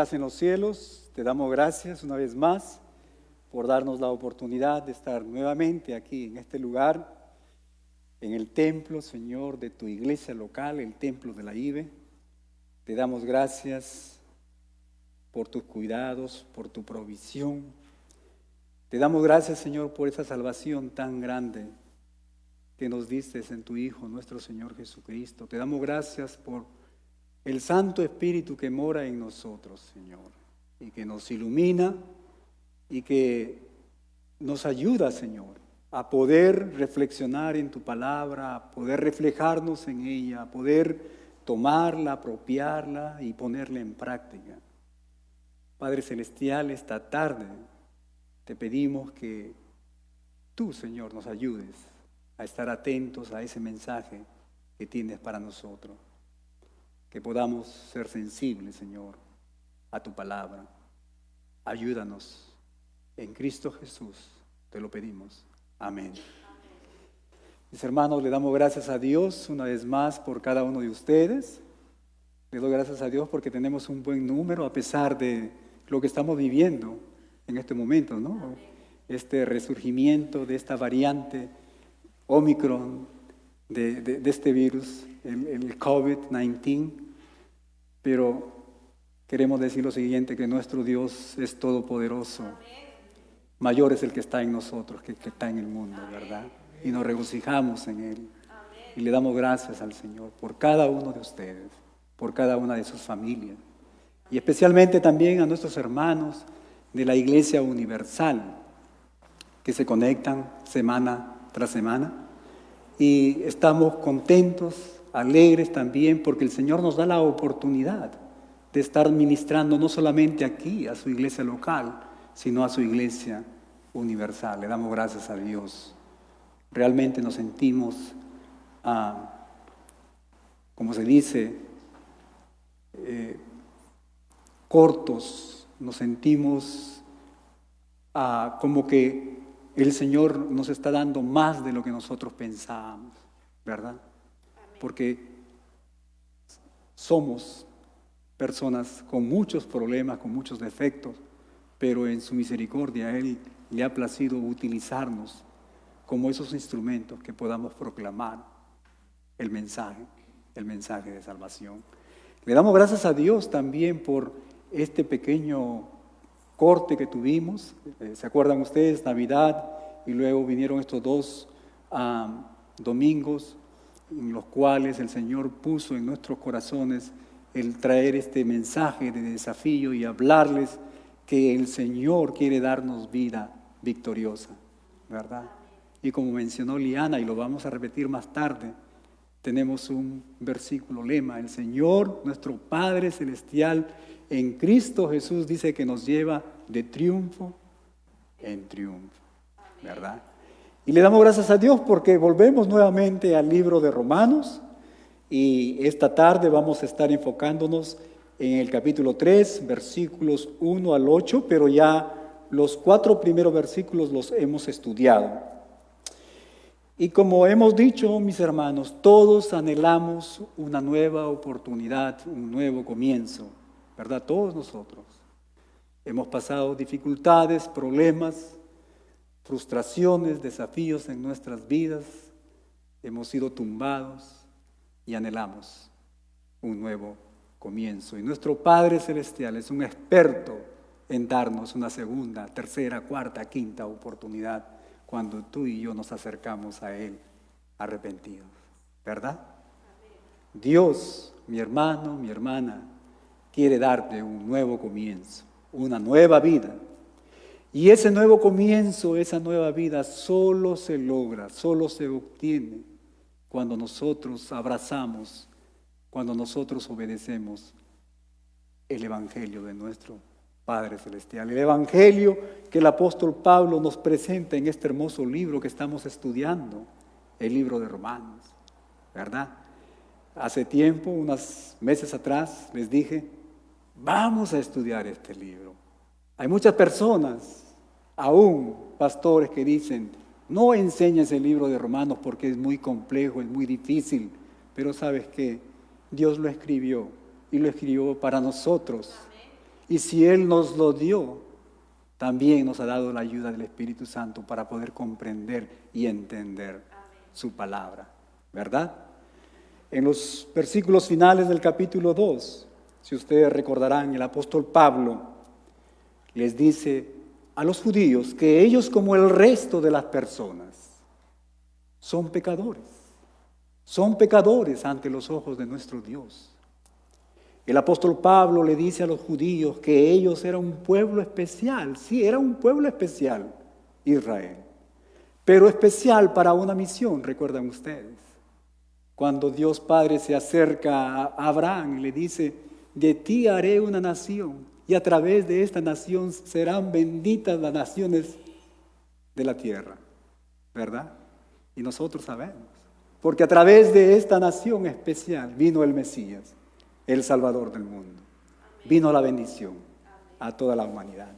estás en los cielos, te damos gracias una vez más por darnos la oportunidad de estar nuevamente aquí en este lugar, en el templo, Señor, de tu iglesia local, el templo de la IBE. Te damos gracias por tus cuidados, por tu provisión. Te damos gracias, Señor, por esa salvación tan grande que nos diste en tu Hijo, nuestro Señor Jesucristo. Te damos gracias por el Santo Espíritu que mora en nosotros, Señor, y que nos ilumina y que nos ayuda, Señor, a poder reflexionar en tu palabra, a poder reflejarnos en ella, a poder tomarla, apropiarla y ponerla en práctica. Padre Celestial, esta tarde te pedimos que tú, Señor, nos ayudes a estar atentos a ese mensaje que tienes para nosotros. Que podamos ser sensibles, Señor, a tu palabra. Ayúdanos. En Cristo Jesús te lo pedimos. Amén. Mis hermanos, le damos gracias a Dios una vez más por cada uno de ustedes. Le doy gracias a Dios porque tenemos un buen número a pesar de lo que estamos viviendo en este momento, ¿no? Este resurgimiento de esta variante Omicron de este virus, el COVID-19, pero queremos decir lo siguiente, que nuestro Dios es todopoderoso. Mayor es el que está en nosotros que el que está en el mundo, ¿verdad? Y nos regocijamos en Él. Y le damos gracias al Señor por cada uno de ustedes, por cada una de sus familias. Y especialmente también a nuestros hermanos de la Iglesia Universal, que se conectan semana tras semana. Y estamos contentos, alegres también, porque el Señor nos da la oportunidad de estar ministrando no solamente aquí, a su iglesia local, sino a su iglesia universal. Le damos gracias a Dios. Realmente nos sentimos, como se dice, cortos, nos sentimos como que el Señor nos está dando más de lo que nosotros pensábamos, ¿verdad? Porque somos personas con muchos problemas, con muchos defectos, pero en su misericordia a Él le ha placido utilizarnos como esos instrumentos que podamos proclamar el mensaje de salvación. Le damos gracias a Dios también por este pequeño corte que tuvimos. ¿Se acuerdan ustedes? Navidad, y luego vinieron estos dos domingos en los cuales el Señor puso en nuestros corazones el traer este mensaje de desafío y hablarles que el Señor quiere darnos vida victoriosa, ¿verdad? Y como mencionó Liana, y lo vamos a repetir más tarde, tenemos un versículo lema: el Señor, nuestro Padre Celestial, en Cristo Jesús dice que nos lleva de triunfo en triunfo, ¿verdad? Y le damos gracias a Dios porque volvemos nuevamente al libro de Romanos y esta tarde vamos a estar enfocándonos en el capítulo 3, versículos 1 al 8, pero ya los 4 primeros versículos los hemos estudiado. Y como hemos dicho, mis hermanos, todos anhelamos una nueva oportunidad, un nuevo comienzo, ¿verdad? Todos nosotros hemos pasado dificultades, problemas, frustraciones, desafíos en nuestras vidas, hemos sido tumbados y anhelamos un nuevo comienzo. Y nuestro Padre Celestial es un experto en darnos una segunda, tercera, cuarta, quinta oportunidad cuando tú y yo nos acercamos a Él arrepentidos, ¿verdad? Dios, mi hermano, mi hermana, quiere darte un nuevo comienzo, una nueva vida. Y ese nuevo comienzo, esa nueva vida solo se logra, solo se obtiene cuando nosotros abrazamos, cuando nosotros obedecemos el Evangelio de nuestro Padre Celestial. El Evangelio que el apóstol Pablo nos presenta en este hermoso libro que estamos estudiando, el libro de Romanos, ¿verdad? Hace tiempo, unos meses atrás, les dije, vamos a estudiar este libro. Hay muchas personas, aún pastores, que dicen, no enseñes el libro de Romanos porque es muy complejo, es muy difícil, pero ¿sabes qué? Dios lo escribió y lo escribió para nosotros. Y si Él nos lo dio, también nos ha dado la ayuda del Espíritu Santo para poder comprender y entender su palabra, ¿verdad? En los versículos finales del capítulo 2, si ustedes recordarán, el apóstol Pablo les dice a los judíos que ellos, como el resto de las personas, son pecadores ante los ojos de nuestro Dios. El apóstol Pablo le dice a los judíos que ellos eran un pueblo especial. Sí, era un pueblo especial, Israel, pero especial para una misión, recuerdan ustedes. Cuando Dios Padre se acerca a Abraham y le dice: de ti haré una nación, y a través de esta nación serán benditas las naciones de la tierra, ¿verdad? Y nosotros sabemos, porque a través de esta nación especial vino el Mesías, el Salvador del mundo. Vino la bendición a toda la humanidad.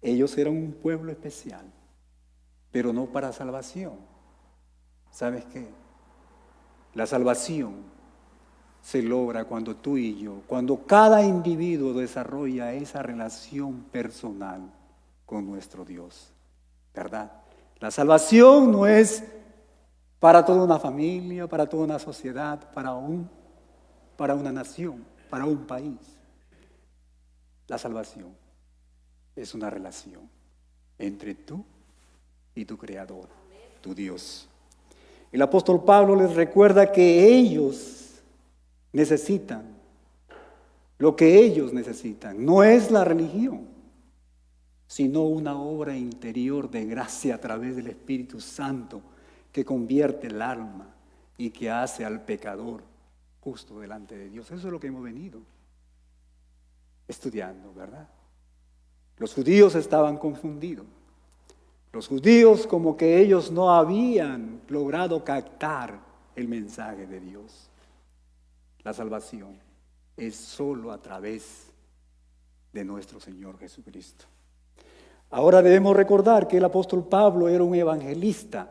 Ellos eran un pueblo especial, pero no para salvación. ¿Sabes qué? La salvación se logra cuando tú y yo, cuando cada individuo desarrolla esa relación personal con nuestro Dios, ¿verdad? La salvación no es para toda una familia, para toda una sociedad, para una nación, para un país. La salvación es una relación entre tú y tu Creador, tu Dios. El apóstol Pablo les recuerda que ellos necesitan, lo que ellos necesitan, no es la religión, sino una obra interior de gracia a través del Espíritu Santo que convierte el alma y que hace al pecador justo delante de Dios. Eso es lo que hemos venido estudiando, ¿verdad? Los judíos estaban confundidos. Los judíos, como que ellos no habían logrado captar el mensaje de Dios. La salvación es solo a través de nuestro Señor Jesucristo. Ahora debemos recordar que el apóstol Pablo era un evangelista.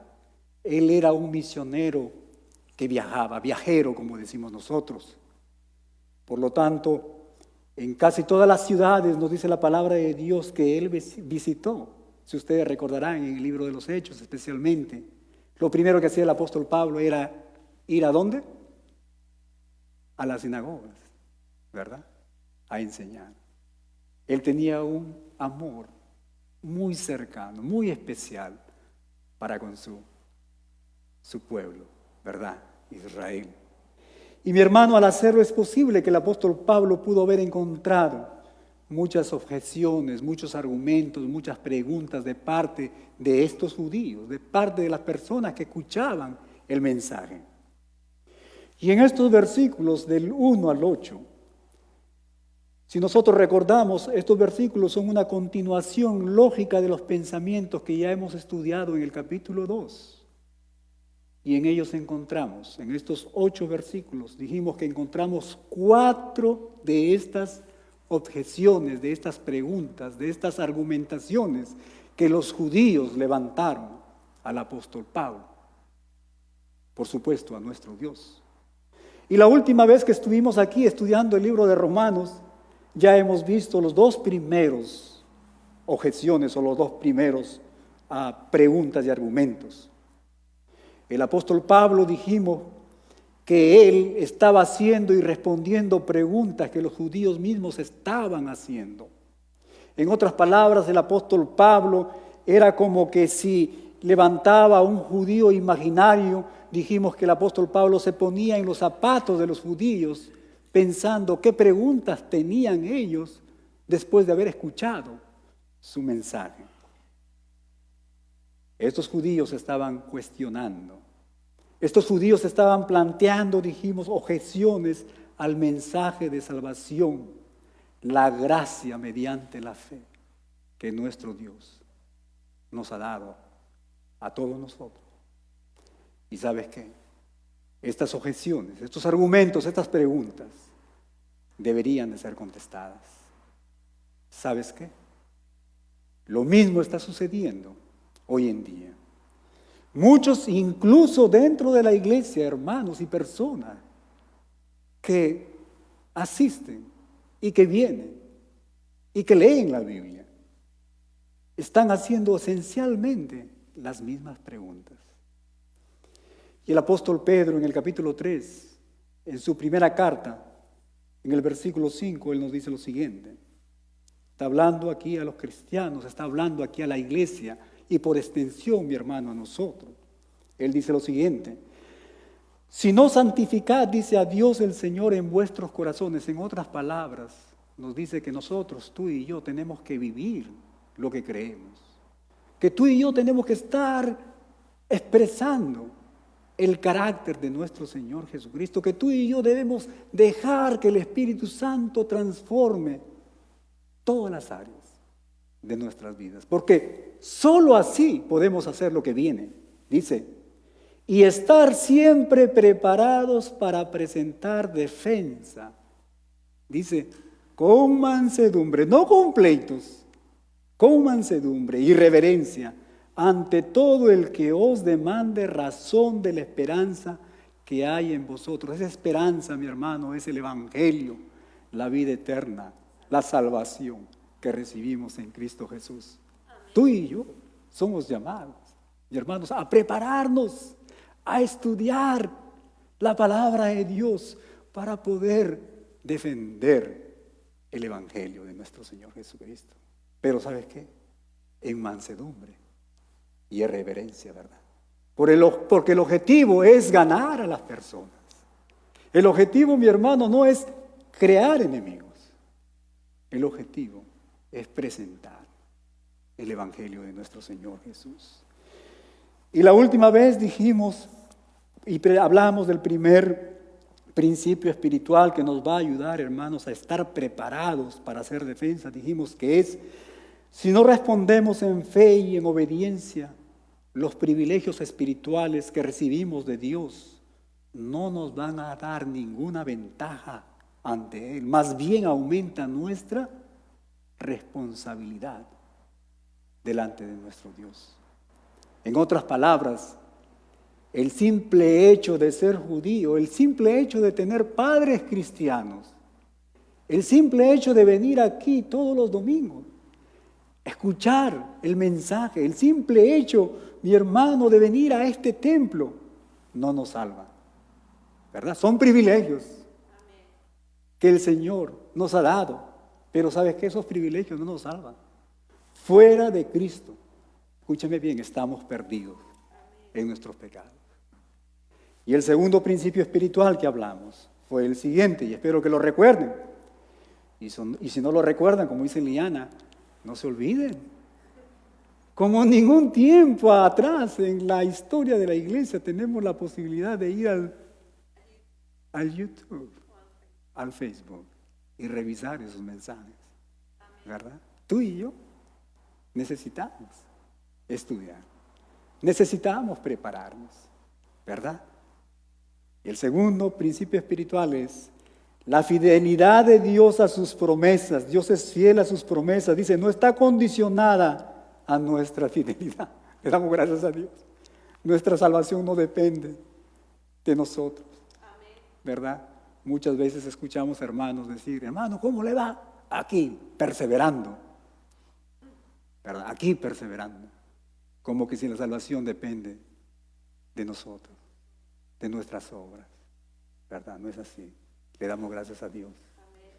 Él era un misionero que viajaba, viajero como decimos nosotros. Por lo tanto, en casi todas las ciudades nos dice la palabra de Dios que él visitó. Si ustedes recordarán en el libro de los Hechos especialmente, lo primero que hacía el apóstol Pablo era ir ¿a dónde? A las sinagogas, ¿verdad? A enseñar. Él tenía un amor muy cercano, muy especial para con su pueblo, ¿verdad? Israel. Y mi hermano, al hacerlo es posible que el apóstol Pablo pudo haber encontrado muchas objeciones, muchos argumentos, muchas preguntas de parte de estos judíos, de parte de las personas que escuchaban el mensaje. Y en estos versículos del 1 al 8, si nosotros recordamos, estos versículos son una continuación lógica de los pensamientos que ya hemos estudiado en el capítulo 2. Y en ellos encontramos, en estos 8 versículos, dijimos que encontramos 4 de estas objeciones, de estas preguntas, de estas argumentaciones que los judíos levantaron al apóstol Pablo. Por supuesto, a nuestro Dios. Y la última vez que estuvimos aquí estudiando el libro de Romanos, ya hemos visto los 2 primeros objeciones o los 2 primeros preguntas y argumentos. El apóstol Pablo dijimos que él estaba haciendo y respondiendo preguntas que los judíos mismos estaban haciendo. En otras palabras, el apóstol Pablo era como que si levantaba a un judío imaginario, dijimos que el apóstol Pablo se ponía en los zapatos de los judíos, pensando qué preguntas tenían ellos después de haber escuchado su mensaje. Estos judíos estaban cuestionando. Estos judíos estaban planteando, dijimos, objeciones al mensaje de salvación, la gracia mediante la fe que nuestro Dios nos ha dado a todos nosotros. ¿Y sabes qué? Estas objeciones, estos argumentos, estas preguntas deberían de ser contestadas. ¿Sabes qué? Lo mismo está sucediendo hoy en día. Muchos, incluso dentro de la iglesia, hermanos y personas que asisten y que vienen y que leen la Biblia están haciendo esencialmente las mismas preguntas. Y el apóstol Pedro en el capítulo 3, en su primera carta, en el versículo 5, él nos dice lo siguiente. Está hablando aquí a los cristianos, está hablando aquí a la iglesia y por extensión, mi hermano, a nosotros. Él dice lo siguiente: si no santificad, dice, a Dios el Señor en vuestros corazones. En otras palabras, nos dice que nosotros, tú y yo, tenemos que vivir lo que creemos. Que tú y yo tenemos que estar expresando el carácter de nuestro Señor Jesucristo. Que tú y yo debemos dejar que el Espíritu Santo transforme todas las áreas de nuestras vidas. Porque solo así podemos hacer lo que viene. Dice, y estar siempre preparados para presentar defensa. Dice, con mansedumbre, no con pleitos, con mansedumbre y reverencia, ante todo el que os demande razón de la esperanza que hay en vosotros. Esa esperanza, mi hermano, es el Evangelio, la vida eterna, la salvación que recibimos en Cristo Jesús. Amén. Tú y yo somos llamados, mi hermanos, a prepararnos, a estudiar la palabra de Dios para poder defender el Evangelio de nuestro Señor Jesucristo. Pero ¿sabes qué? En mansedumbre y en reverencia, ¿verdad? Porque el objetivo es ganar a las personas. El objetivo, mi hermano, no es crear enemigos. El objetivo es presentar el Evangelio de nuestro Señor Jesús. Y la última vez dijimos y hablamos del primer principio espiritual que nos va a ayudar, hermanos, a estar preparados para hacer defensa. Dijimos que es, si no respondemos en fe y en obediencia, los privilegios espirituales que recibimos de Dios no nos van a dar ninguna ventaja ante Él. Más bien aumenta nuestra responsabilidad delante de nuestro Dios. En otras palabras, el simple hecho de ser judío, el simple hecho de tener padres cristianos, el simple hecho de venir aquí todos los domingos, escuchar el mensaje, el simple hecho, mi hermano, de venir a este templo, no nos salva, ¿verdad? Son privilegios que el Señor nos ha dado, pero ¿sabes qué? Esos privilegios no nos salvan. Fuera de Cristo, escúchame bien, estamos perdidos en nuestros pecados. Y el segundo principio espiritual que hablamos fue el siguiente, y espero que lo recuerden. Y si no lo recuerdan, como dice Liana, no se olviden. Como ningún tiempo atrás en la historia de la iglesia tenemos la posibilidad de ir al YouTube, al Facebook y revisar esos mensajes, ¿verdad? Tú y yo necesitamos estudiar, necesitamos prepararnos, ¿verdad? Y el segundo principio espiritual es la fidelidad de Dios a sus promesas. Dios es fiel a sus promesas. Dice, no está condicionada a nuestra fidelidad. Le damos gracias a Dios. Nuestra salvación no depende de nosotros. Amén. ¿Verdad? Muchas veces escuchamos hermanos decir, hermano, ¿cómo le va? Aquí, perseverando. ¿Verdad? Aquí perseverando. Como que si la salvación depende de nosotros, de nuestras obras. ¿Verdad? No es así. Le damos gracias a Dios. Amén.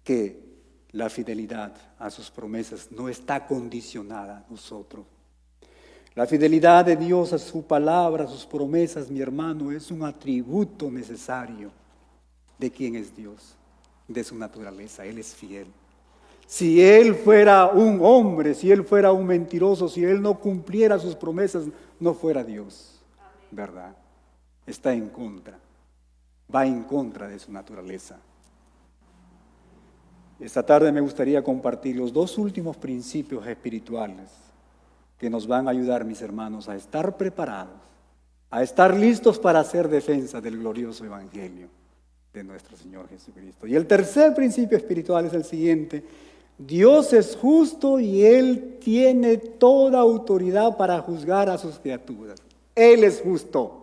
Que la fidelidad a sus promesas no está condicionada a nosotros. La fidelidad de Dios a su palabra, a sus promesas, mi hermano, es un atributo necesario de quién es Dios, de su naturaleza. Él es fiel. Si Él fuera un hombre, si Él fuera un mentiroso, si Él no cumpliera sus promesas, no fuera Dios. Amén. ¿Verdad? Está en contra, va en contra de su naturaleza. Esta tarde me gustaría compartir los dos últimos principios espirituales que nos van a ayudar, mis hermanos, a estar preparados, a estar listos para hacer defensa del glorioso Evangelio de nuestro Señor Jesucristo. Y el tercer principio espiritual es el siguiente: Dios es justo y Él tiene toda autoridad para juzgar a sus criaturas. Él es justo.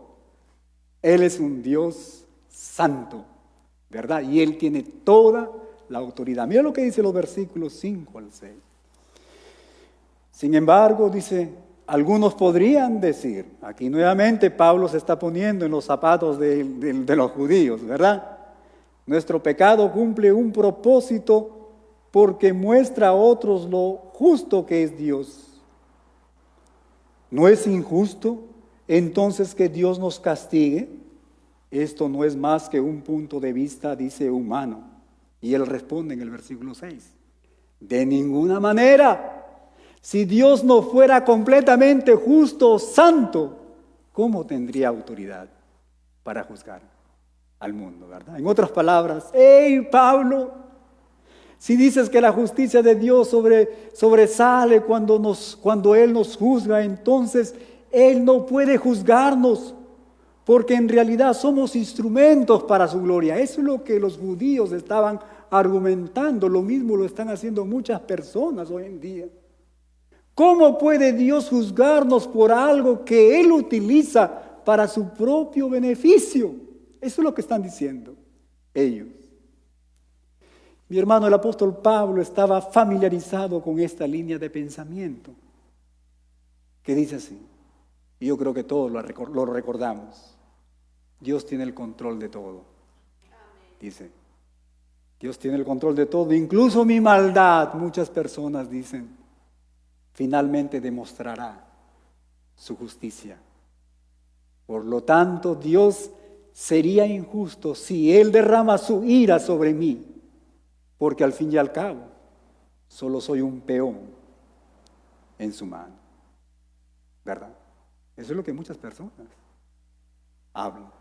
Él es un Dios santo, ¿verdad? Y Él tiene toda la autoridad. Mira lo que dice los versículos 5 al 6. Sin embargo, dice, algunos podrían decir, aquí nuevamente Pablo se está poniendo en los zapatos de los judíos, ¿verdad? Nuestro pecado cumple un propósito porque muestra a otros lo justo que es Dios. ¿No es injusto entonces que Dios nos castigue? Esto no es más que un punto de vista, dice, humano. Y él responde en el versículo 6. De ninguna manera. Si Dios no fuera completamente justo, santo, ¿cómo tendría autoridad para juzgar al mundo, verdad? En otras palabras, ¡hey, Pablo! Si dices que la justicia de Dios sobresale cuando Él nos juzga, entonces Él no puede juzgarnos, porque en realidad somos instrumentos para su gloria. Eso es lo que los judíos estaban argumentando. Lo mismo lo están haciendo muchas personas hoy en día. ¿Cómo puede Dios juzgarnos por algo que Él utiliza para su propio beneficio? Eso es lo que están diciendo ellos. Mi hermano, el apóstol Pablo estaba familiarizado con esta línea de pensamiento que dice así, y yo creo que todos lo recordamos. Dios tiene el control de todo. Dice, Dios tiene el control de todo, incluso mi maldad, muchas personas dicen, finalmente demostrará su justicia. Por lo tanto, Dios sería injusto si Él derrama su ira sobre mí, porque al fin y al cabo, solo soy un peón en su mano. ¿Verdad? Eso es lo que muchas personas hablan.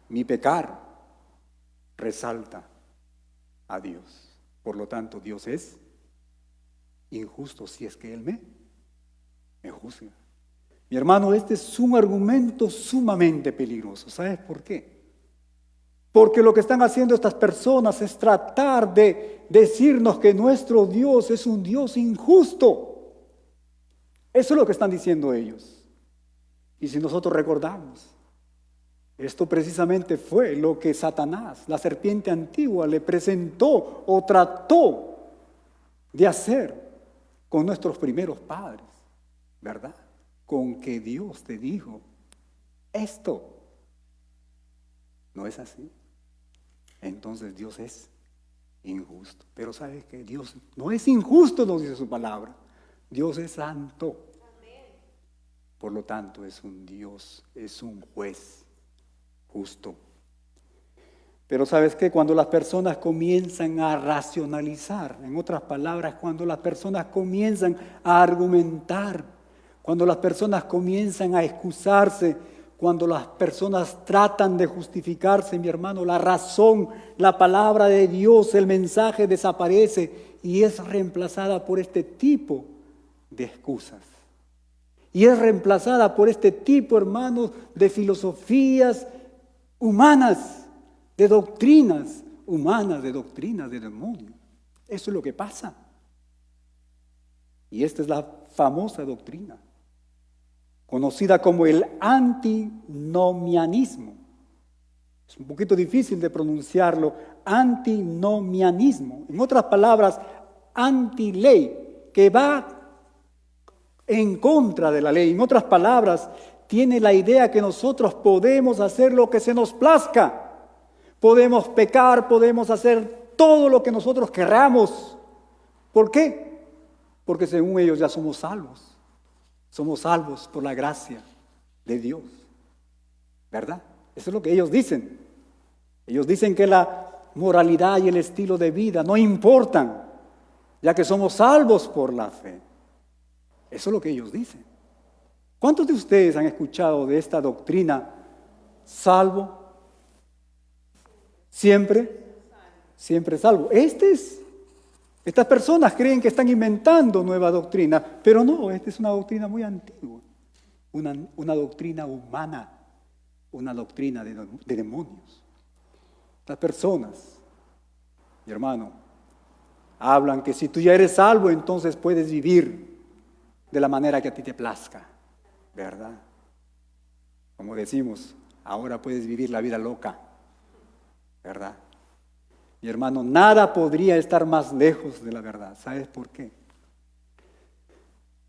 Mi pecar resalta a Dios. Por lo tanto, Dios es injusto si es que Él me juzga. Mi hermano, este es un argumento sumamente peligroso. ¿Sabes por qué? Porque lo que están haciendo estas personas es tratar de decirnos que nuestro Dios es un Dios injusto. Eso es lo que están diciendo ellos. Y si nosotros recordamos, esto precisamente fue lo que Satanás, la serpiente antigua, le presentó o trató de hacer con nuestros primeros padres, ¿verdad? Con que Dios te dijo, esto no es así. Entonces Dios es injusto. Pero ¿sabes qué? Dios no es injusto, nos dice su palabra. Dios es santo. Por lo tanto, es un Dios, es un juez justo. Pero ¿sabes qué? Cuando las personas comienzan a racionalizar, en otras palabras, cuando las personas comienzan a argumentar, cuando las personas comienzan a excusarse, cuando las personas tratan de justificarse, mi hermano, la razón, la palabra de Dios, el mensaje desaparece y es reemplazada por este tipo de excusas. Y es reemplazada por este tipo, hermanos, de filosofías humanas, de doctrinas humanas, de doctrinas de demonios. Eso es lo que pasa. Y esta es la famosa doctrina, conocida como el antinomianismo. Es un poquito difícil de pronunciarlo, antinomianismo. En otras palabras, antiley, que va en contra de la ley. En otras palabras, tiene la idea que nosotros podemos hacer lo que se nos plazca. Podemos pecar, podemos hacer todo lo que nosotros queramos. ¿Por qué? Porque según ellos ya somos salvos. Somos salvos por la gracia de Dios. ¿Verdad? Eso es lo que ellos dicen. Ellos dicen que la moralidad y el estilo de vida no importan, ya que somos salvos por la fe. Eso es lo que ellos dicen. ¿Cuántos de ustedes han escuchado de esta doctrina? Salvo, siempre salvo. Estas personas creen que están inventando nueva doctrina, pero no, esta es una doctrina muy antigua, una doctrina humana, una doctrina de demonios. Las personas, mi hermano, hablan que si tú ya eres salvo, entonces puedes vivir de la manera que a ti te plazca, ¿verdad? Como decimos, ahora puedes vivir la vida loca, ¿verdad? Mi hermano, nada podría estar más lejos de la verdad. ¿Sabes por qué?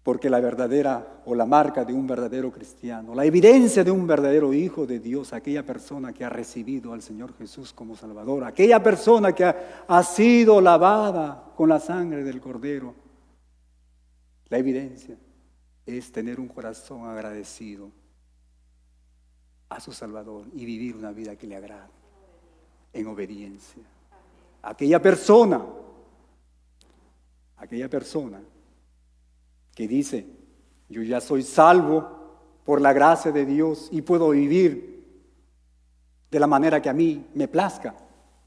Porque la verdadera o la marca de un verdadero cristiano, la evidencia de un verdadero hijo de Dios, aquella persona que ha recibido al Señor Jesús como Salvador, aquella persona que ha sido lavada con la sangre del Cordero, la evidencia es tener un corazón agradecido a su Salvador y vivir una vida que le agrade, en obediencia. Aquella persona que dice, yo ya soy salvo por la gracia de Dios y puedo vivir de la manera que a mí me plazca,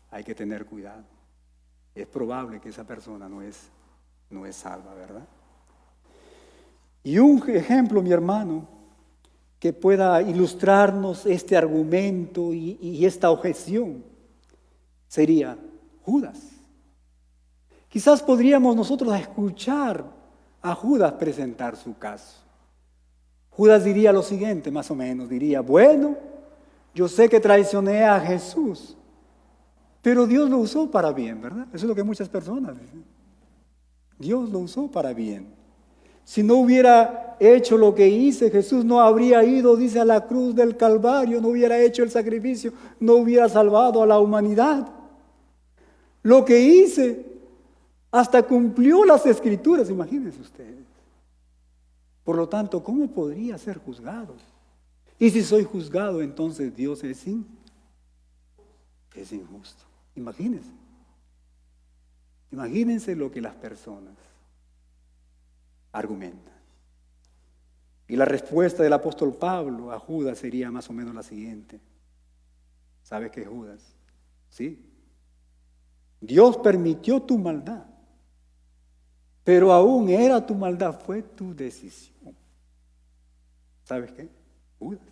hay que tener cuidado. Es probable que esa persona no es salva, ¿verdad? Y un ejemplo, mi hermano, que pueda ilustrarnos este argumento y esta objeción sería Judas. Quizás podríamos nosotros escuchar a Judas presentar su caso. Judas diría lo siguiente, más o menos, diría, bueno, yo sé que traicioné a Jesús, pero Dios lo usó para bien, ¿verdad? Eso es lo que muchas personas dicen. Dios lo usó para bien. Si no hubiera hecho lo que hice, Jesús no habría ido, dice, a la cruz del Calvario, no hubiera hecho el sacrificio, no hubiera salvado a la humanidad. Lo que hice hasta cumplió las Escrituras, imagínense ustedes. Por lo tanto, ¿cómo podría ser juzgado? Y si soy juzgado, entonces Dios es injusto. Imagínense. Imagínense lo que las personas argumentan. Y la respuesta del apóstol Pablo a Judas sería más o menos la siguiente. ¿Sabes qué, Judas? Sí. Dios permitió tu maldad, pero aún era tu maldad, fue tu decisión. ¿Sabes qué? Judas.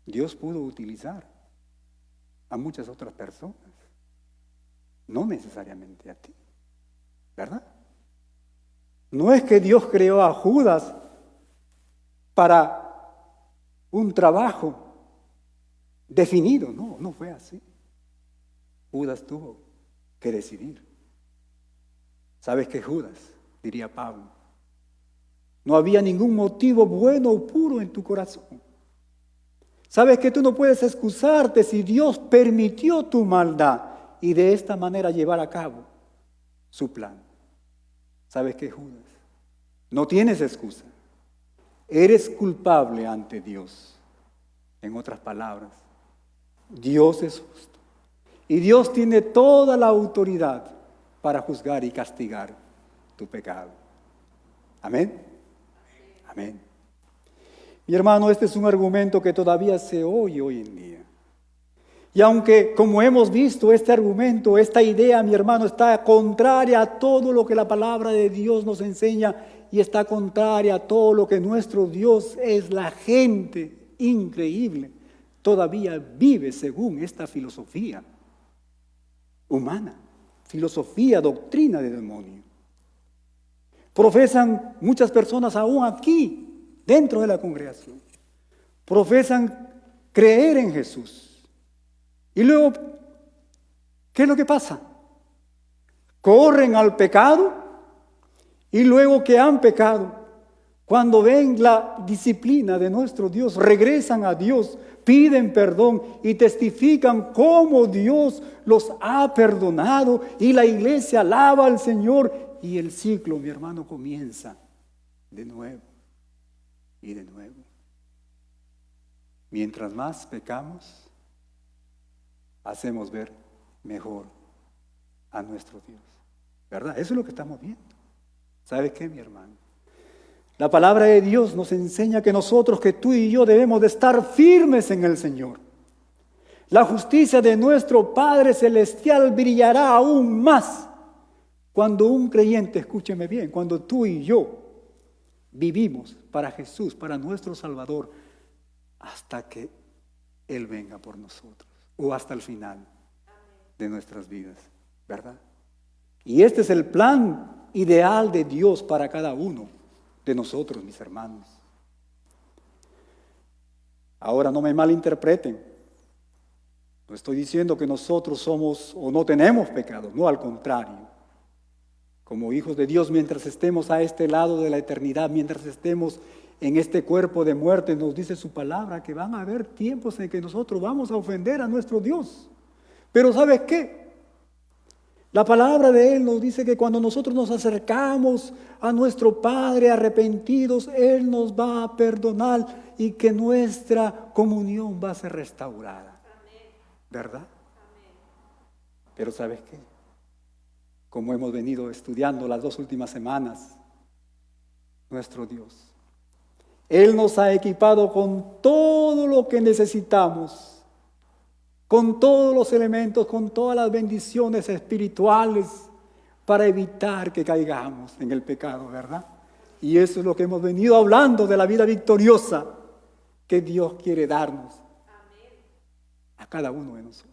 Dios pudo utilizar a muchas otras personas, no necesariamente a ti, ¿verdad? No es que Dios creó a Judas para un trabajo definido, no fue así. Judas tuvo que decidir. ¿Sabes qué, Judas? Diría Pablo. No había ningún motivo bueno o puro en tu corazón. ¿Sabes que tú no puedes excusarte si Dios permitió tu maldad y de esta manera llevar a cabo su plan? ¿Sabes qué, Judas? No tienes excusa. Eres culpable ante Dios. En otras palabras, Dios es justo. Y Dios tiene toda la autoridad para juzgar y castigar tu pecado. Amén. Amén. Mi hermano, este es un argumento que todavía se oye hoy en día. Y aunque, como hemos visto, este argumento, esta idea, mi hermano, está contraria a todo lo que la palabra de Dios nos enseña y está contraria a todo lo que nuestro Dios es, la gente increíble, todavía vive según esta filosofía humana, filosofía, doctrina de demonio. Profesan muchas personas aún aquí, dentro de la congregación, profesan creer en Jesús. Y luego, ¿qué es lo que pasa? Corren al pecado y luego que han pecado, cuando ven la disciplina de nuestro Dios, regresan a Dios, piden perdón y testifican cómo Dios los ha perdonado y la iglesia alaba al Señor y el ciclo, mi hermano, comienza de nuevo y de nuevo. Mientras más pecamos, hacemos ver mejor a nuestro Dios, ¿verdad? Eso es lo que estamos viendo. ¿Sabes qué, mi hermano? La palabra de Dios nos enseña que nosotros, que tú y yo debemos de estar firmes en el Señor. La justicia de nuestro Padre Celestial brillará aún más cuando un creyente, escúcheme bien, cuando tú y yo vivimos para Jesús, para nuestro Salvador, hasta que Él venga por nosotros, o hasta el final de nuestras vidas, ¿verdad? Y este es el plan ideal de Dios para cada uno de nosotros, mis hermanos. Ahora no me malinterpreten. No estoy diciendo que nosotros somos o no tenemos pecado, no, al contrario. Como hijos de Dios, mientras estemos a este lado de la eternidad, mientras estemos en este cuerpo de muerte, nos dice su palabra que van a haber tiempos en que nosotros vamos a ofender a nuestro Dios. Pero ¿sabes qué? La palabra de Él nos dice que cuando nosotros nos acercamos a nuestro Padre arrepentidos, Él nos va a perdonar y que nuestra comunión va a ser restaurada. ¿Verdad? Pero ¿sabes qué? Como hemos venido estudiando las 2 últimas semanas, nuestro Dios, Él nos ha equipado con todo lo que necesitamos, con todos los elementos, con todas las bendiciones espirituales para evitar que caigamos en el pecado, ¿verdad? Y eso es lo que hemos venido hablando de la vida victoriosa que Dios quiere darnos a cada uno de nosotros.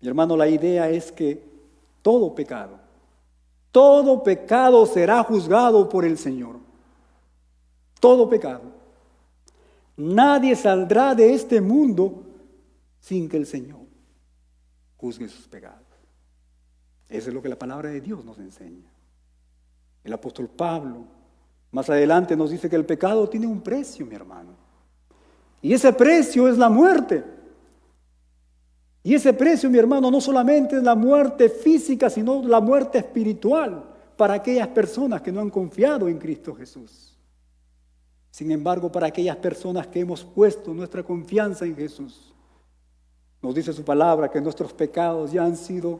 Mi hermano, la idea es que todo pecado será juzgado por el Señor. Todo pecado. Nadie saldrá de este mundo sin que el Señor juzgue sus pecados. Eso es lo que la palabra de Dios nos enseña. El apóstol Pablo más adelante nos dice que el pecado tiene un precio, mi hermano. Y ese precio es la muerte. Y ese precio, mi hermano, no solamente es la muerte física, sino la muerte espiritual para aquellas personas que no han confiado en Cristo Jesús. Sin embargo, para aquellas personas que hemos puesto nuestra confianza en Jesús, nos dice su palabra que nuestros pecados ya han sido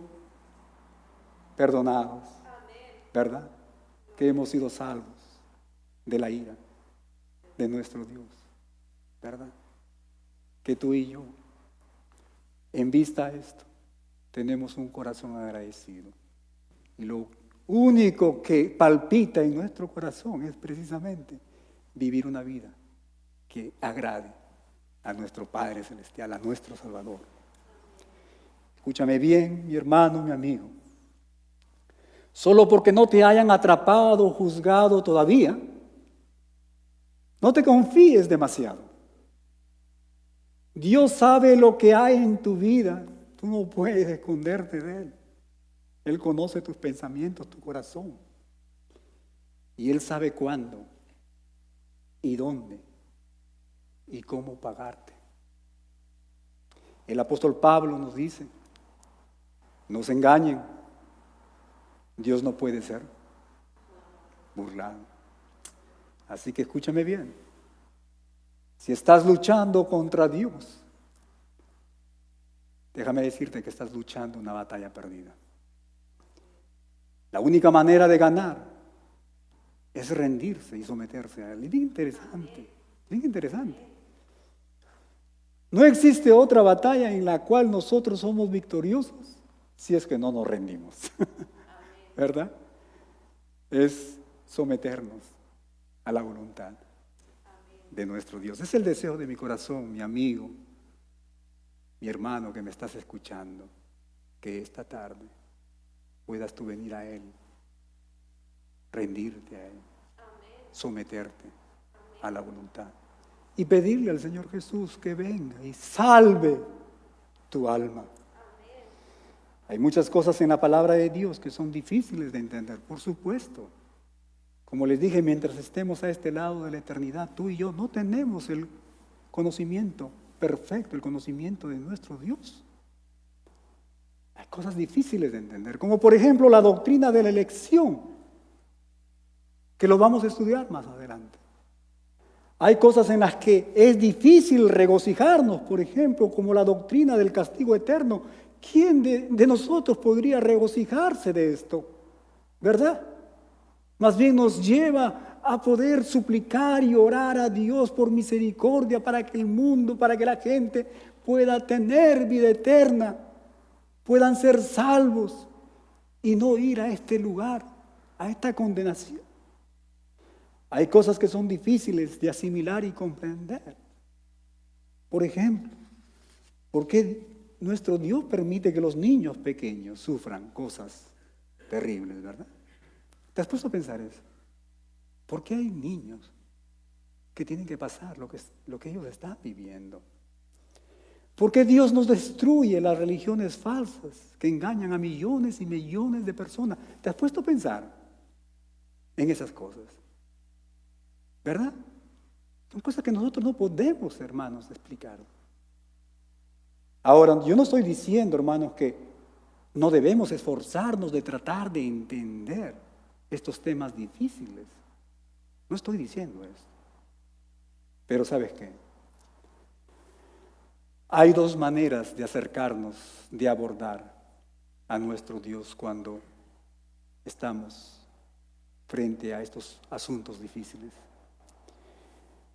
perdonados, ¿verdad? Que hemos sido salvos de la ira de nuestro Dios, ¿verdad? Que tú y yo, en vista a esto, tenemos un corazón agradecido. Y lo único que palpita en nuestro corazón es precisamente vivir una vida que agrade a nuestro Padre Celestial, a nuestro Salvador. Escúchame bien, mi hermano, mi amigo. Solo porque no te hayan atrapado o juzgado todavía, no te confíes demasiado. Dios sabe lo que hay en tu vida. Tú no puedes esconderte de Él. Él conoce tus pensamientos, tu corazón. Y Él sabe cuándo y dónde y cómo pagarte. El apóstol Pablo nos dice, no se engañen, Dios no puede ser burlado. Así que escúchame bien, si estás luchando contra Dios, déjame decirte que estás luchando una batalla perdida. La única manera de ganar es rendirse y someterse a Él. Bien interesante, bien interesante. No existe otra batalla en la cual nosotros somos victoriosos si es que no nos rendimos. ¿Verdad? Es someternos a la voluntad de nuestro Dios. Es el deseo de mi corazón, mi amigo, mi hermano que me estás escuchando, que esta tarde puedas tú venir a Él, rendirte a Él, someterte a la voluntad y pedirle al Señor Jesús que venga y salve tu alma. Hay muchas cosas en la palabra de Dios que son difíciles de entender, por supuesto. Como les dije, mientras estemos a este lado de la eternidad, tú y yo no tenemos el conocimiento perfecto, el conocimiento de nuestro Dios. Hay cosas difíciles de entender, como por ejemplo la doctrina de la elección, que lo vamos a estudiar más adelante. Hay cosas en las que es difícil regocijarnos, por ejemplo, como la doctrina del castigo eterno. ¿Quién de nosotros podría regocijarse de esto? ¿Verdad? Más bien nos lleva a poder suplicar y orar a Dios por misericordia para que el mundo, para que la gente pueda tener vida eterna, puedan ser salvos y no ir a este lugar, a esta condenación. Hay cosas que son difíciles de asimilar y comprender. Por ejemplo, ¿por qué nuestro Dios permite que los niños pequeños sufran cosas terribles, verdad? ¿Te has puesto a pensar eso? ¿Por qué hay niños que tienen que pasar lo que ellos están viviendo? ¿Por qué Dios nos destruye las religiones falsas que engañan a millones y millones de personas? ¿Te has puesto a pensar en esas cosas? ¿Verdad? Son cosas que nosotros no podemos, hermanos, explicar. Ahora, yo no estoy diciendo, hermanos, que no debemos esforzarnos de tratar de entender estos temas difíciles. No estoy diciendo eso. Pero ¿sabes qué? Hay dos maneras de acercarnos, de abordar a nuestro Dios cuando estamos frente a estos asuntos difíciles.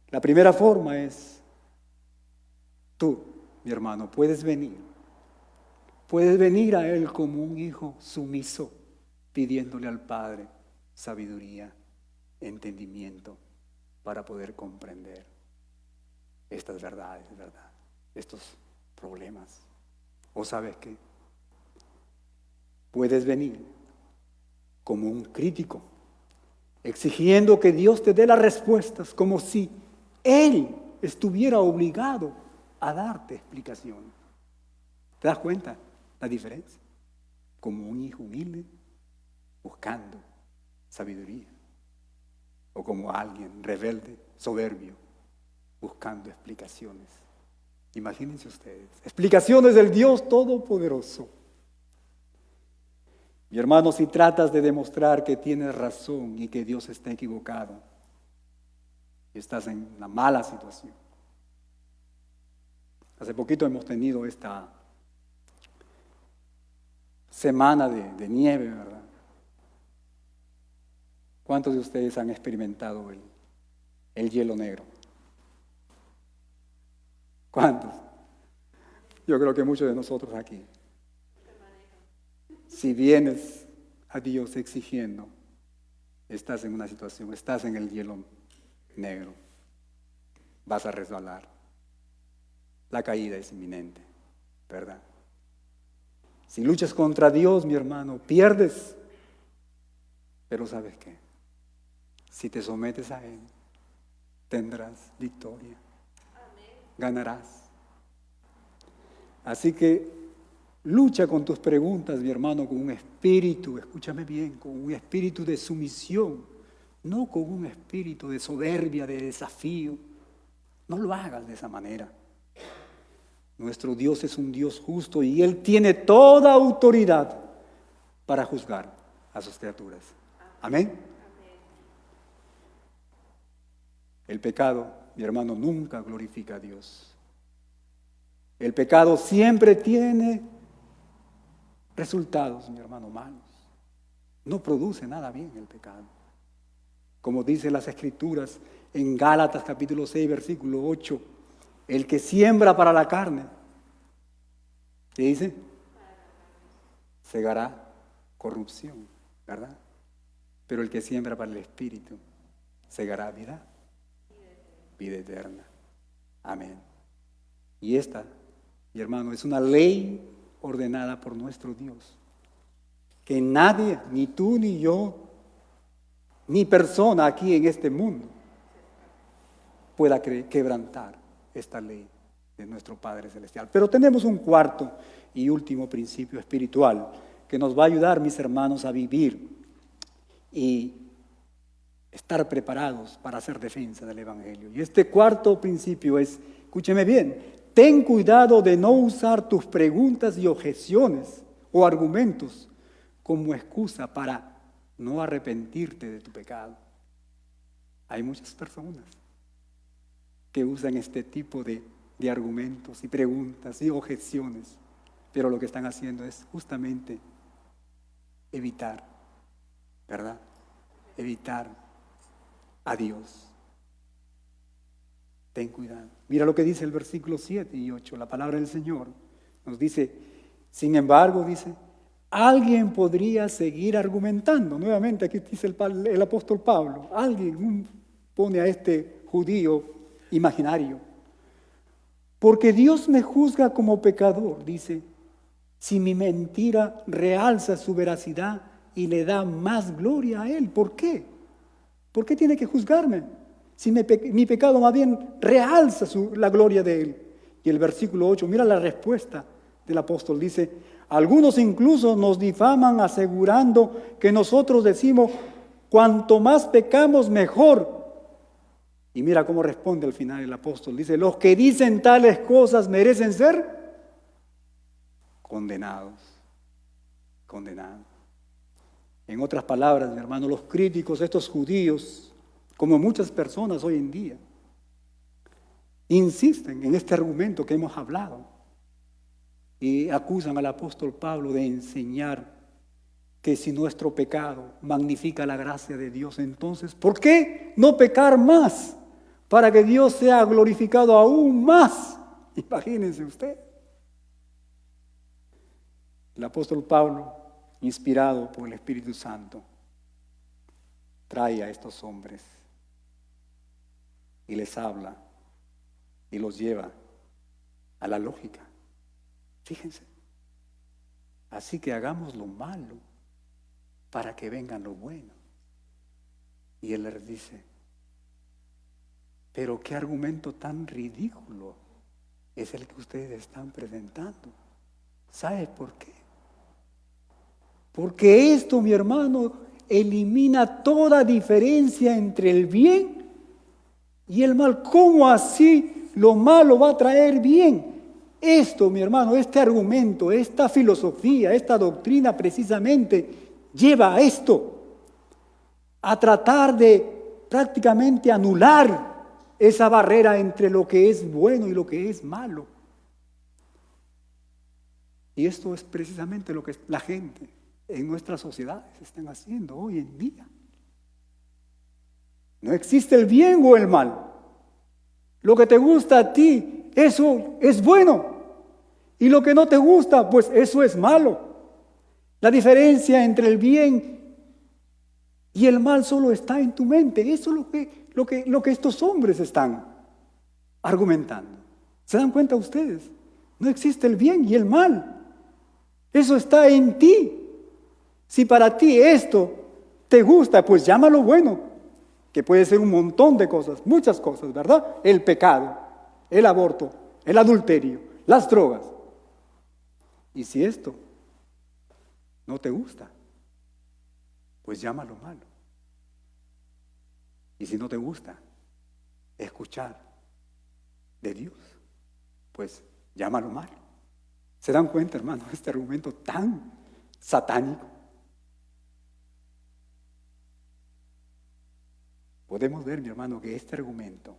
La primera forma es, tú, mi hermano, puedes venir a Él como un hijo sumiso, pidiéndole al Padre sabiduría, entendimiento, para poder comprender estas verdades, ¿verdad? Estos problemas. ¿O sabes qué? Puedes venir como un crítico, exigiendo que Dios te dé las respuestas, como si Él estuviera obligado a darte explicación. ¿Te das cuenta la diferencia? Como un hijo humilde buscando sabiduría, o como alguien rebelde, soberbio, buscando explicaciones. Imagínense ustedes, explicaciones del Dios Todopoderoso. Mi hermano, si tratas de demostrar que tienes razón y que Dios está equivocado, estás en una mala situación. Hace poquito hemos tenido esta semana de nieve, ¿verdad? ¿Cuántos de ustedes han experimentado el hielo negro? ¿Cuántos? Yo creo que muchos de nosotros aquí. Si vienes a Dios exigiendo, estás en una situación, estás en el hielo negro, vas a resbalar. La caída es inminente, ¿verdad? Si luchas contra Dios, mi hermano, pierdes. Pero ¿sabes qué? Si te sometes a Él, tendrás victoria. Ganarás. Así que lucha con tus preguntas, mi hermano, con un espíritu, escúchame bien, con un espíritu de sumisión, no con un espíritu de soberbia, de desafío. No lo hagas de esa manera. Nuestro Dios es un Dios justo y Él tiene toda autoridad para juzgar a sus criaturas. Amén. El pecado, mi hermano, nunca glorifica a Dios. El pecado siempre tiene resultados, mi hermano, malos. No produce nada bien el pecado. Como dicen las Escrituras en Gálatas capítulo 6, versículo 8, el que siembra para la carne, ¿qué dice? Segará corrupción, ¿verdad? Pero el que siembra para el Espíritu, segará vida eterna. Amén. Y esta, mi hermano, es una ley ordenada por nuestro Dios. Que nadie, ni tú ni yo, ni persona aquí en este mundo, pueda quebrantar esta ley de nuestro Padre Celestial. Pero tenemos un cuarto y último principio espiritual que nos va a ayudar, mis hermanos, a vivir y estar preparados para hacer defensa del Evangelio. Y este cuarto principio es, escúcheme bien, ten cuidado de no usar tus preguntas y objeciones o argumentos como excusa para no arrepentirte de tu pecado. Hay muchas personas que usan este tipo de argumentos y preguntas y objeciones, pero lo que están haciendo es justamente evitar, ¿verdad? Evitar a Dios. Ten cuidado. Mira lo que dice el versículo 7 y 8, la palabra del Señor nos dice, sin embargo, dice, alguien podría seguir argumentando. Nuevamente aquí dice el apóstol Pablo, alguien pone a este judío imaginario, porque Dios me juzga como pecador, dice, si mi mentira realza su veracidad y le da más gloria a Él. ¿Por qué? ¿Por qué tiene que juzgarme? Si mi pecado más bien realza la gloria de Él. Y el versículo 8, mira la respuesta del apóstol. Dice, algunos incluso nos difaman asegurando que nosotros decimos, cuanto más pecamos, mejor. Y mira cómo responde al final el apóstol. Dice, los que dicen tales cosas merecen ser condenados. Condenados. En otras palabras, mi hermano, los críticos, estos judíos, como muchas personas hoy en día, insisten en este argumento que hemos hablado y acusan al apóstol Pablo de enseñar que si nuestro pecado magnifica la gracia de Dios, entonces, ¿por qué no pecar más para que Dios sea glorificado aún más? Imagínense usted. El apóstol Pablo, inspirado por el Espíritu Santo, trae a estos hombres y les habla y los lleva a la lógica. Fíjense. Así que hagamos lo malo para que venga lo bueno. Y él les dice, pero qué argumento tan ridículo es el que ustedes están presentando. ¿Sabes por qué? Porque esto, mi hermano, elimina toda diferencia entre el bien y el mal. ¿Cómo así lo malo va a traer bien? Esto, mi hermano, este argumento, esta filosofía, esta doctrina precisamente lleva a esto, a tratar de prácticamente anular esa barrera entre lo que es bueno y lo que es malo. Y esto es precisamente lo que la gente en nuestras sociedades están haciendo hoy en día. No existe el bien o el mal. Lo que te gusta a ti, eso es bueno. Y lo que no te gusta, pues eso es malo. La diferencia entre el bien y el mal solo está en tu mente. Eso es lo que estos hombres están argumentando. ¿Se dan cuenta ustedes? No existe el bien y el mal. Eso está en ti. Si para ti esto te gusta, pues llámalo bueno, que puede ser un montón de cosas, muchas cosas, ¿verdad? El pecado, el aborto, el adulterio, las drogas. Y si esto no te gusta, pues llámalo malo. Y si no te gusta escuchar de Dios, pues llámalo malo. ¿Se dan cuenta, hermano, este argumento tan satánico? Podemos ver, mi hermano, que este argumento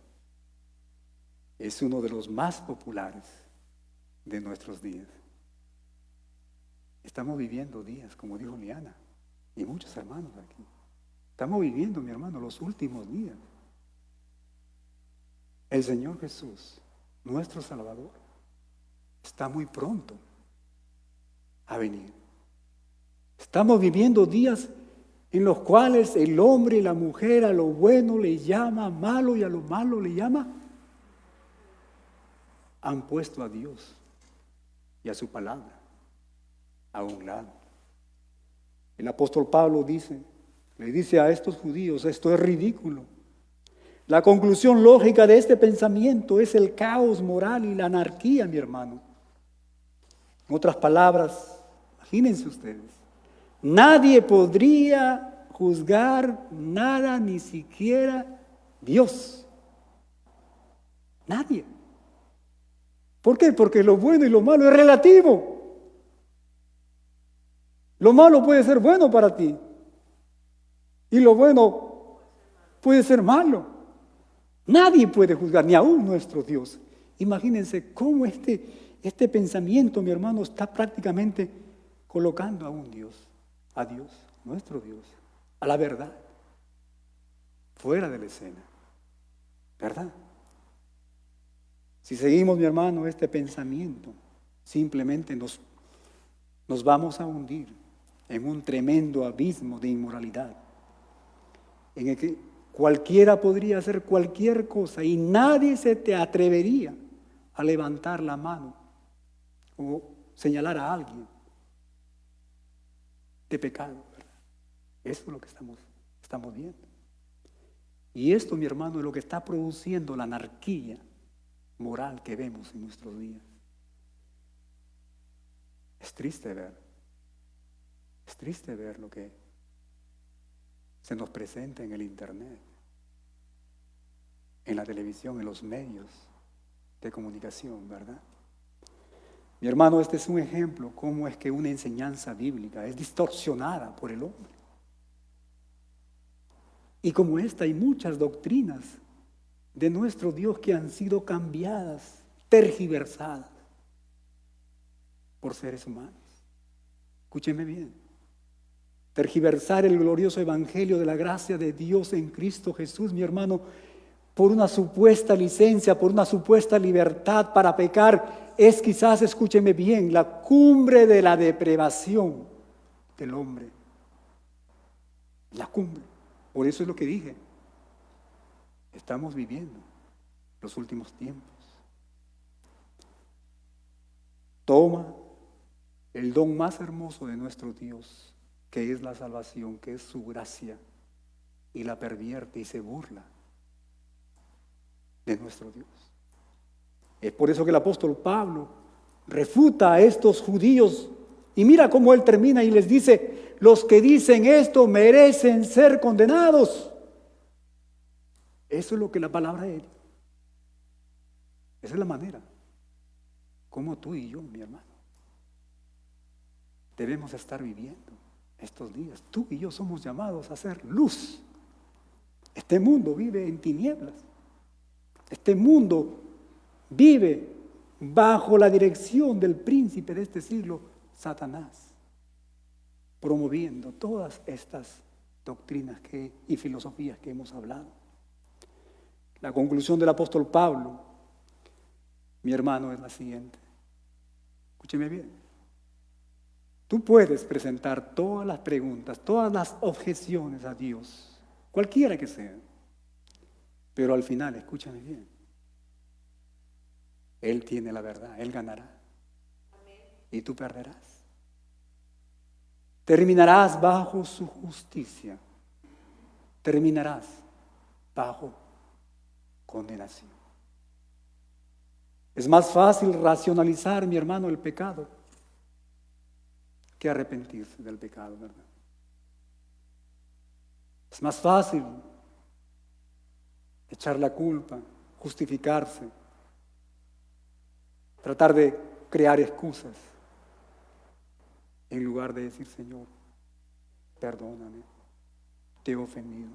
es uno de los más populares de nuestros días. Estamos viviendo días, como dijo Liana, y muchos hermanos aquí. Estamos viviendo, mi hermano, los últimos días. El Señor Jesús, nuestro Salvador, está muy pronto a venir. Estamos viviendo días en los cuales el hombre y la mujer a lo bueno le llama malo y a lo malo le llama. Han puesto a Dios y a su palabra a un lado. El apóstol Pablo le dice a estos judíos, esto es ridículo. La conclusión lógica de este pensamiento es el caos moral y la anarquía, mi hermano. En otras palabras, imagínense ustedes, nadie podría juzgar nada, ni siquiera Dios. Nadie. ¿Por qué? Porque lo bueno y lo malo es relativo. Lo malo puede ser bueno para ti y lo bueno puede ser malo. Nadie puede juzgar, ni aún nuestro Dios. Imagínense cómo este pensamiento, mi hermano, está prácticamente colocando a un Dios, a Dios, nuestro Dios, a la verdad, fuera de la escena. ¿Verdad? Si seguimos, mi hermano, este pensamiento, simplemente nos vamos a hundir en un tremendo abismo de inmoralidad, en el que cualquiera podría hacer cualquier cosa y nadie se te atrevería a levantar la mano o señalar a alguien de pecado, ¿verdad? Eso es lo que estamos viendo. Y esto, mi hermano, es lo que está produciendo la anarquía moral que vemos en nuestros días. Es triste ver lo que se nos presenta en el internet, en la televisión, en los medios de comunicación, ¿verdad? Mi hermano, este es un ejemplo cómo es que una enseñanza bíblica es distorsionada por el hombre. Y como esta hay muchas doctrinas de nuestro Dios que han sido cambiadas, tergiversadas por seres humanos. Escúcheme bien. Tergiversar el glorioso evangelio de la gracia de Dios en Cristo Jesús, mi hermano, por una supuesta licencia, por una supuesta libertad para pecar, es quizás, escúcheme bien, la cumbre de la depravación del hombre. La cumbre. Por eso es lo que dije. Estamos viviendo los últimos tiempos. Toma el don más hermoso de nuestro Dios, que es la salvación, que es su gracia, y la pervierte y se burla de nuestro Dios. Es por eso que el apóstol Pablo refuta a estos judíos y mira cómo él termina y les dice: los que dicen esto merecen ser condenados. Eso es lo que la palabra es. Esa es la manera como tú y yo, mi hermano, debemos estar viviendo estos días. Tú y yo somos llamados a ser luz. Este mundo vive en tinieblas. Este mundo vive bajo la dirección del príncipe de este siglo, Satanás, promoviendo todas estas doctrinas y filosofías que hemos hablado. La conclusión del apóstol Pablo, mi hermano, es la siguiente. Escúcheme bien. Tú puedes presentar todas las preguntas, todas las objeciones a Dios, cualquiera que sea, pero al final, escúchame bien, Él tiene la verdad, Él ganará. Y tú perderás. Terminarás bajo su justicia. Terminarás bajo condenación. Es más fácil racionalizar, mi hermano, el pecado que arrepentirse del pecado, ¿verdad? Es más fácil echar la culpa, justificarse, tratar de crear excusas, en lugar de decir: Señor, perdóname, te he ofendido.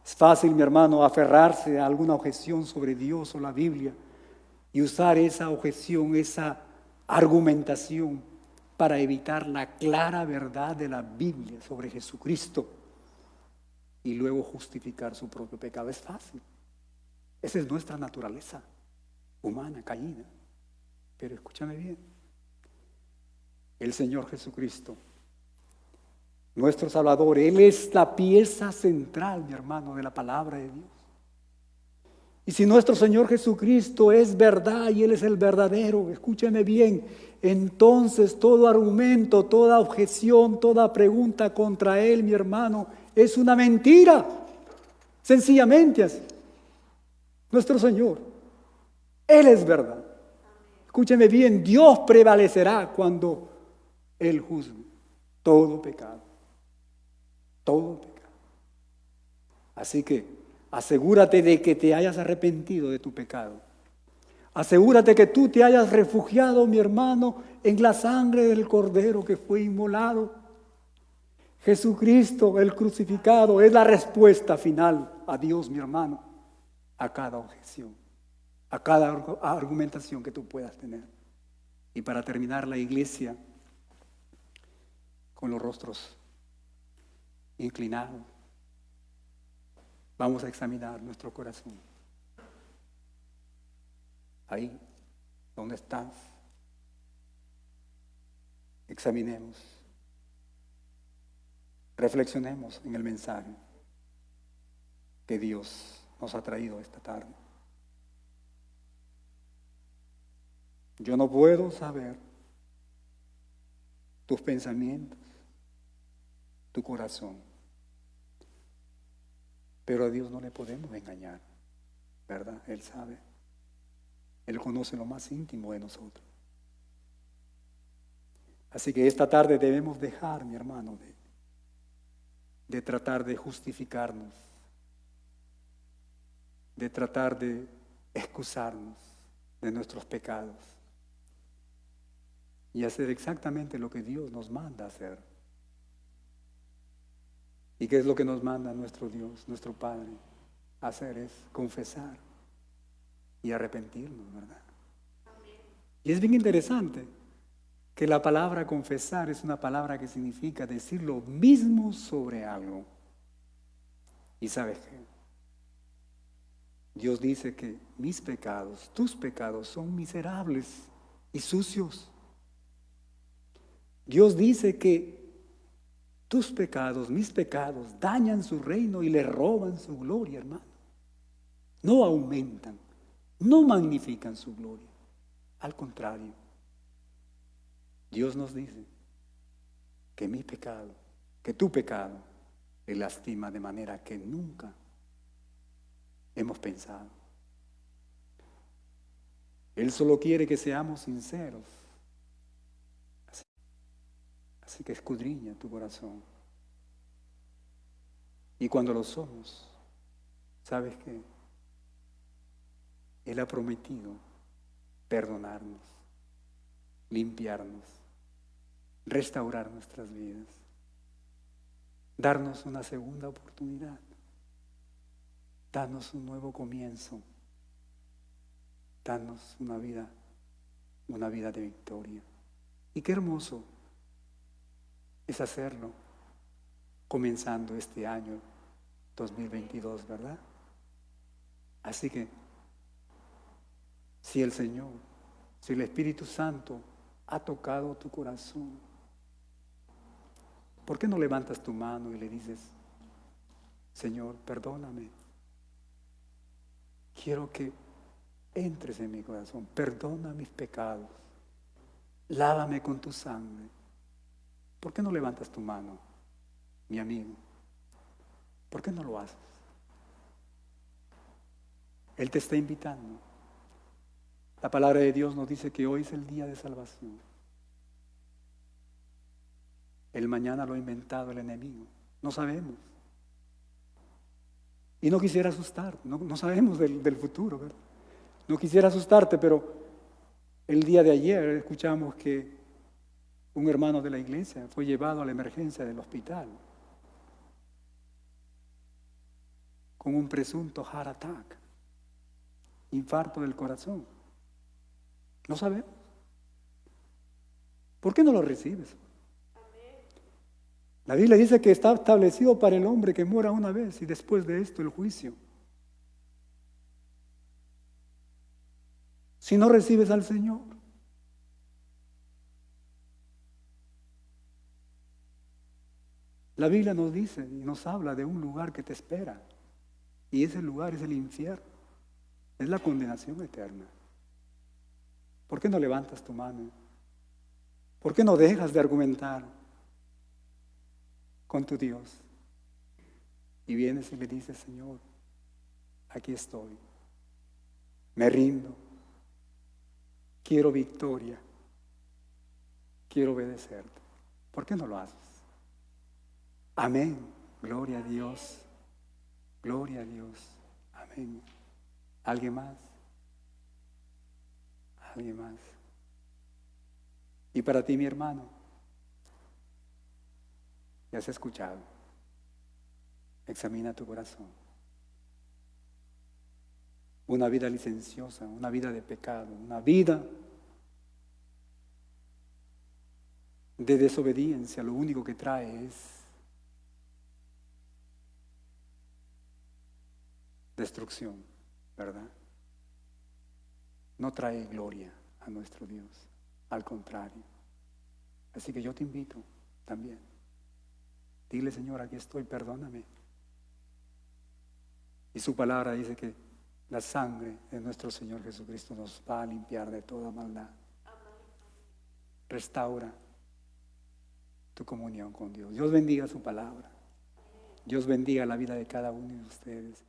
Es fácil, mi hermano, aferrarse a alguna objeción sobre Dios o la Biblia y usar esa objeción, esa argumentación para evitar la clara verdad de la Biblia sobre Jesucristo y luego justificar su propio pecado. Es fácil. Esa es nuestra naturaleza humana, caída. Pero escúchame bien. El Señor Jesucristo, nuestro Salvador, Él es la pieza central, mi hermano, de la palabra de Dios. Y si nuestro Señor Jesucristo es verdad y Él es el verdadero, escúchame bien, entonces todo argumento, toda objeción, toda pregunta contra Él, mi hermano, es una mentira. Sencillamente así. Nuestro Señor, Él es verdad. Escúcheme bien, Dios prevalecerá cuando Él juzgue todo pecado. Todo pecado. Así que asegúrate de que te hayas arrepentido de tu pecado. Asegúrate que tú te hayas refugiado, mi hermano, en la sangre del Cordero que fue inmolado. Jesucristo, el crucificado, es la respuesta final a Dios, mi hermano, a cada objeción, a cada argumentación que tú puedas tener. Y para terminar, la iglesia, con los rostros inclinados, vamos a examinar nuestro corazón. Ahí donde estás, examinemos, reflexionemos en el mensaje que Dios nos ha traído esta tarde. Yo no puedo saber tus pensamientos, tu corazón, pero a Dios no le podemos engañar, ¿verdad? Él sabe. Él conoce lo más íntimo de nosotros. Así que esta tarde debemos dejar, mi hermano, de tratar de justificarnos, de tratar de excusarnos de nuestros pecados y hacer exactamente lo que Dios nos manda hacer. ¿Y qué es lo que nos manda nuestro Dios, nuestro Padre? Hacer es confesar y arrepentirnos, ¿verdad? Y es bien interesante que la palabra confesar es una palabra que significa decir lo mismo sobre algo. ¿Y sabes qué? Dios dice que mis pecados, tus pecados son miserables y sucios. Dios dice que tus pecados, mis pecados, dañan su reino y le roban su gloria, hermano. No aumentan, no magnifican su gloria. Al contrario, Dios nos dice que mi pecado, que tu pecado, le lastima de manera que nunca hemos pensado. Él solo quiere que seamos sinceros. Así que escudriña tu corazón. Y cuando lo somos, ¿sabes qué? Él ha prometido perdonarnos, limpiarnos, restaurar nuestras vidas, darnos una segunda oportunidad, darnos un nuevo comienzo, darnos una vida de victoria. Y qué hermoso es hacerlo comenzando este año 2022, ¿verdad? Así que si el Señor, si el Espíritu Santo ha tocado tu corazón, ¿por qué no levantas tu mano y le dices, Señor, perdóname? Quiero que entres en mi corazón, perdona mis pecados, lávame con tu sangre. ¿Por qué no levantas tu mano, mi amigo? ¿Por qué no lo haces? Él te está invitando. La palabra de Dios nos dice que hoy es el día de salvación. El mañana lo ha inventado el enemigo. No sabemos. Y no quisiera asustar, no sabemos del futuro, ¿verdad? No quisiera asustarte, pero el día de ayer escuchamos que un hermano de la iglesia fue llevado a la emergencia del hospital con un presunto heart attack, infarto del corazón. No sabemos. ¿Por qué no lo recibes? La Biblia dice que está establecido para el hombre que muera una vez y después de esto el juicio. Si no recibes al Señor, la Biblia nos dice y nos habla de un lugar que te espera. Y ese lugar es el infierno. Es la condenación eterna. ¿Por qué no levantas tu mano? ¿Por qué no dejas de argumentar con tu Dios? Y vienes y le dices, Señor, aquí estoy. Me rindo. Quiero victoria. Quiero obedecerte. ¿Por qué no lo haces? Amén. Gloria a Dios. Gloria a Dios. Amén. ¿Alguien más? ¿Alguien más? Y para ti, mi hermano, ya has escuchado. Examina tu corazón. Una vida licenciosa, una vida de pecado, una vida de desobediencia, lo único que trae es destrucción, ¿verdad? No trae gloria a nuestro Dios, al contrario. Así que yo te invito también. Dile, Señor, aquí estoy, perdóname. Y su palabra dice que la sangre de nuestro Señor Jesucristo nos va a limpiar de toda maldad. Restaura tu comunión con Dios. Dios bendiga su palabra. Dios bendiga la vida de cada uno de ustedes.